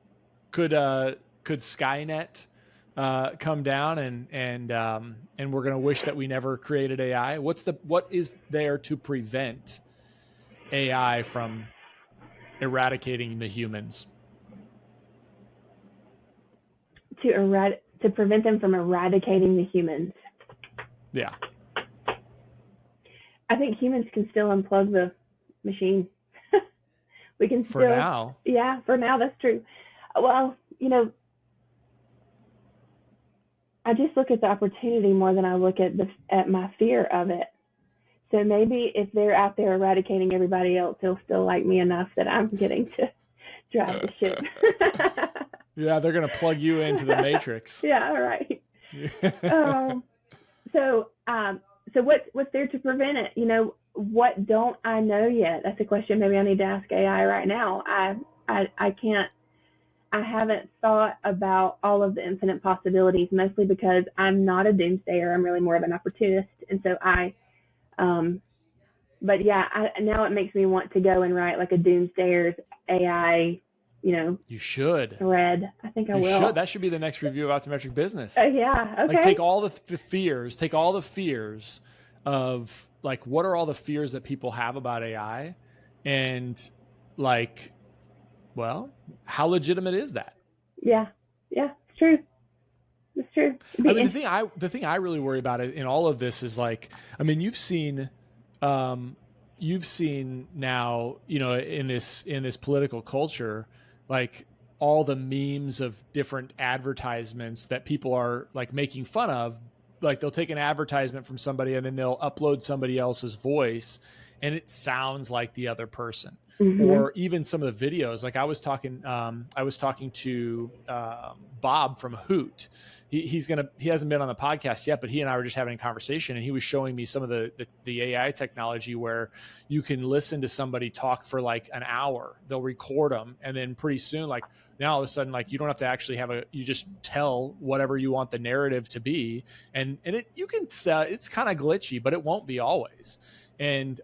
Could Skynet come down and we're going to wish that we never created AI? What is there to prevent AI from eradicating the humans? To prevent them from eradicating the humans. Yeah. I think humans can still unplug the machine. We can still. For now. Yeah, for now, that's true. Well, I just look at the opportunity more than I look at my fear of it. So maybe if they're out there eradicating everybody else, they'll still like me enough that I'm getting to drive the ship. Yeah, they're going to plug you into the Matrix. Yeah, right. So what's there to prevent it? What don't I know yet? That's a question maybe I need to ask AI right now. I can't. I haven't thought about all of the infinite possibilities, mostly because I'm not a doomsayer. I'm really more of an opportunist, and so but yeah, now it makes me want to go and write like a doomsayer's AI. You should. Thread. I think I will. You should. That should be the next review of Optometric Business. Yeah. Okay. Like take all the fears of like, what are all the fears that people have about AI, and like, well, how legitimate is that? Yeah, it's true. It's true. I mean, the thing I really worry about in all of this is like, I mean, you've seen now, in this political culture, like all the memes of different advertisements that people are like making fun of. Like they'll take an advertisement from somebody and then they'll upload somebody else's voice and it sounds like the other person. Mm-hmm. Or even some of the videos. Like I was talking to Bob from Hoot. He hasn't been on the podcast yet, but he and I were just having a conversation, and he was showing me some of the AI technology where you can listen to somebody talk for like an hour. They'll record them, and then pretty soon, like now all of a sudden, like you don't have to actually you just tell whatever you want the narrative to be, and you can it's kind of glitchy, but it won't be always. And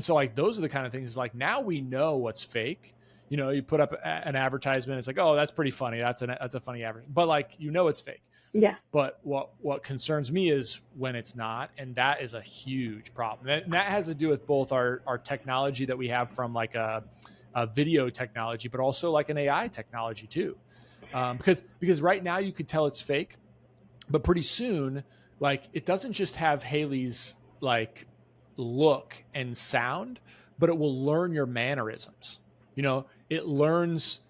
so like those are the kind of things like now we know what's fake. You put up an advertisement, it's like, oh, that's pretty funny. That's a funny advertisement. But like, it's fake. Yeah. But what concerns me is when it's not, and that is a huge problem. And that has to do with both our technology that we have from like a video technology, but also like an AI technology too. Because right now you could tell it's fake, but pretty soon like it doesn't just have Haley's like look and sound, but it will learn your mannerisms. You know, it learns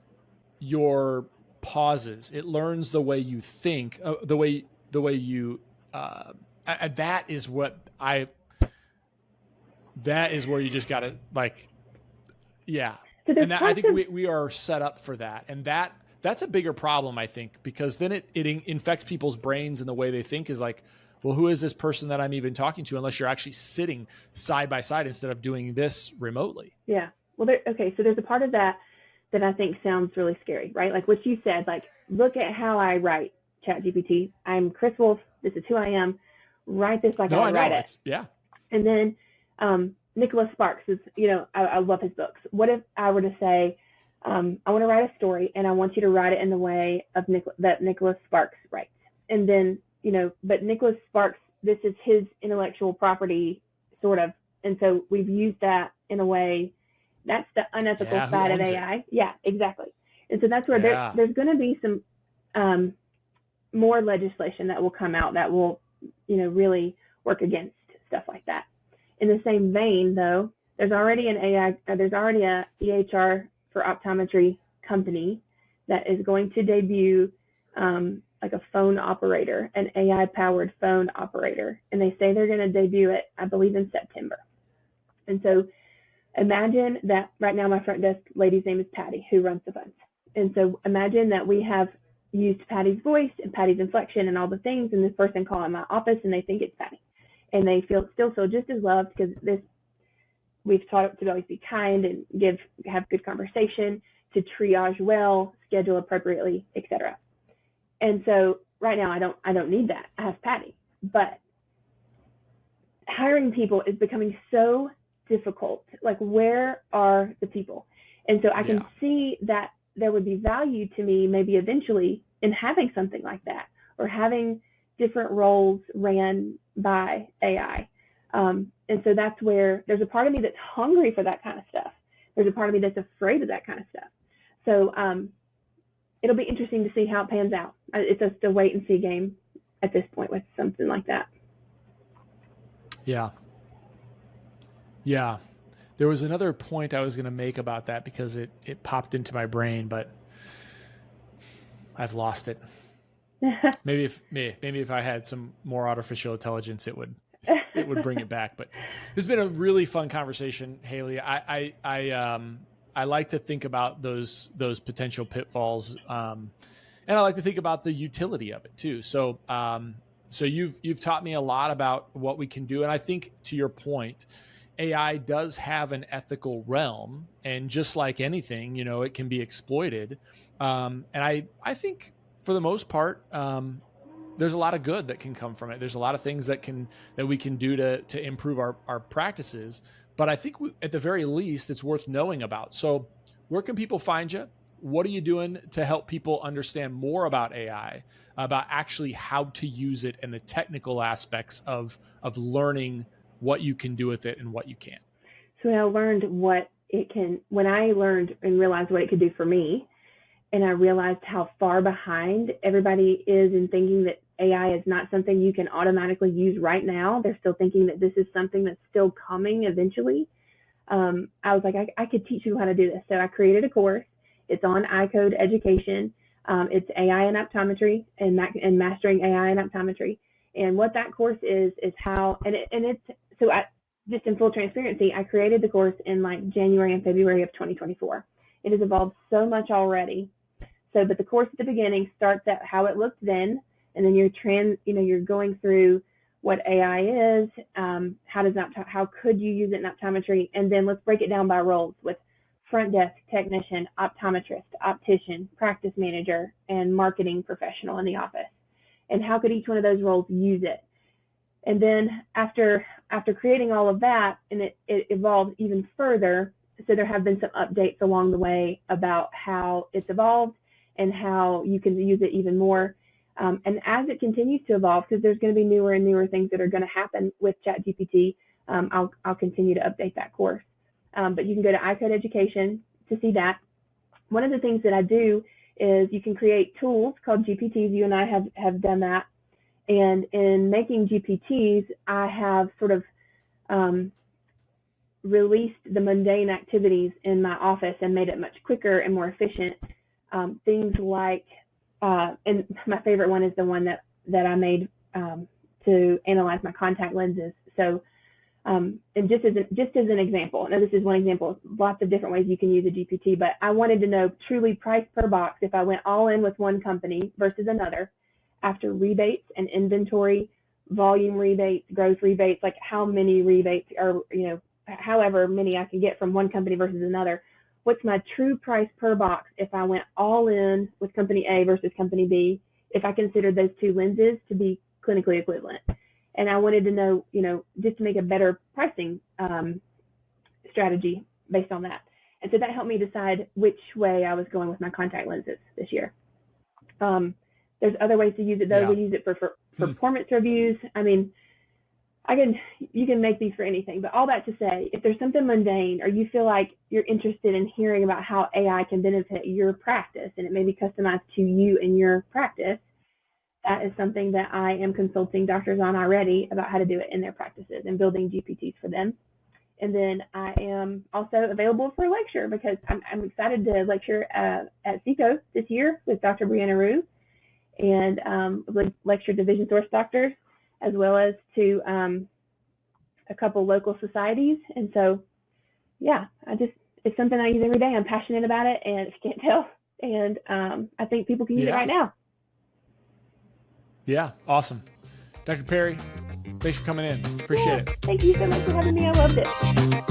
your pauses. It learns the way you think, the way you, that is where you just got to like, yeah. So And that, I think we are set up for that. And that's a bigger problem, I think, because then it infects people's brains and the way they think is like, well, who is this person that I'm even talking to unless you're actually sitting side by side instead of doing this remotely? Yeah. Well, so there's a part of that I think sounds really scary, right? Like what you said, like, look at how I write ChatGPT. I'm Chris Wolfe. This is who I am. Write this like I write it. Yeah. And then Nicholas Sparks is, I love his books. What if I were to say, I want to write a story and I want you to write it in the way of that Nicholas Sparks writes. And then, but Nicholas Sparks, this is his intellectual property, sort of. And so we've used that in a way. That's the unethical side of AI. It? Yeah, exactly. And so that's where there's going to be some more legislation that will come out that will, really work against stuff like that. In the same vein, though, there's already a EHR for optometry company that is going to debut like a phone operator, an AI-powered phone operator. And they say they're going to debut it, I believe, in September. And so imagine that right now my front desk lady's name is Patty, who runs the phones. And so imagine that we have used Patty's voice and Patty's inflection and all the things, and this person call in my office and they think it's Patty. And they still feel just as loved because we've taught to always be kind and have good conversation, to triage well, schedule appropriately, etc. And so right now I don't need that. I have Patty. But hiring people is becoming so difficult. Like, where are the people? And so I can see that there would be value to me maybe eventually in having something like that, or having different roles ran by AI. And so that's where there's a part of me that's hungry for that kind of stuff. There's a part of me that's afraid of that kind of stuff. So it'll be interesting to see how it pans out. It's just a wait and see game at this point with something like that. Yeah. Yeah. There was another point I was going to make about that because it popped into my brain, but I've lost it. Maybe if I had some more artificial intelligence, it would bring it back. But it's been a really fun conversation, Haley. I like to think about those potential pitfalls, and I like to think about the utility of it too. So you've taught me a lot about what we can do, and I think to your point, AI does have an ethical realm, and just like anything, it can be exploited. And I think for the most part, there's a lot of good that can come from it. There's a lot of things that we can do to improve our practices. But I think at the very least, it's worth knowing about. So where can people find you? What are you doing to help people understand more about AI, about actually how to use it and the technical aspects of learning what you can do with it and what you can't? So when I learned when I learned and realized what it could do for me, and I realized how far behind everybody is in thinking that AI is not something you can automatically use right now. They're still thinking that this is something that's still coming eventually. I was like, I could teach you how to do this. So I created a course. It's on iCode Education. It's AI and optometry and mastering AI and optometry. And what that course is how, just in full transparency, I created the course in like January and February of 2024. It has evolved so much already. So, but the course at the beginning starts at how it looked then, and then you're going through what AI is, how could you use it in optometry, and then let's break it down by roles with front desk technician, optometrist, optician, practice manager, and marketing professional in the office. And how could each one of those roles use it? And then after creating all of that, and it evolved even further, so there have been some updates along the way about how it's evolved and how you can use it even more. And as it continues to evolve, because there's going to be newer and newer things that are going to happen with ChatGPT, I'll continue to update that course. But you can go to iCode Education to see that. One of the things that I do is you can create tools called GPTs. You and I have done that. And in making GPTs, I have sort of released the mundane activities in my office and made it much quicker and more efficient. Things like, and my favorite one is the one that I made to analyze my contact lenses. So, and just as an example, now this is one example, lots of different ways you can use a GPT, but I wanted to know truly price per box if I went all in with one company versus another, after rebates and inventory, volume rebates, growth rebates, like how many rebates are, however many I can get from one company versus another. What's my true price per box if I went all in with company A versus company B, if I considered those two lenses to be clinically equivalent? And I wanted to know, just to make a better pricing strategy based on that. And so that helped me decide which way I was going with my contact lenses this year. There's other ways to use it, though. Yeah. We use it for performance reviews. I mean, you can make these for anything, but all that to say, if there's something mundane or you feel like you're interested in hearing about how AI can benefit your practice and it may be customized to you and your practice, that is something that I am consulting doctors on already about how to do it in their practices and building GPTs for them. And then I am also available for a lecture because I'm excited to lecture at CICO this year with Dr. Brianna Rue and lecture division source doctors, as well as to a couple local societies. And so, yeah, it's something I use every day. I'm passionate about it, and if you can't tell, and I think people can use it right now. Yeah, awesome. Dr. Perry, thanks for coming in. Appreciate it. Thank you so much for having me. I loved it.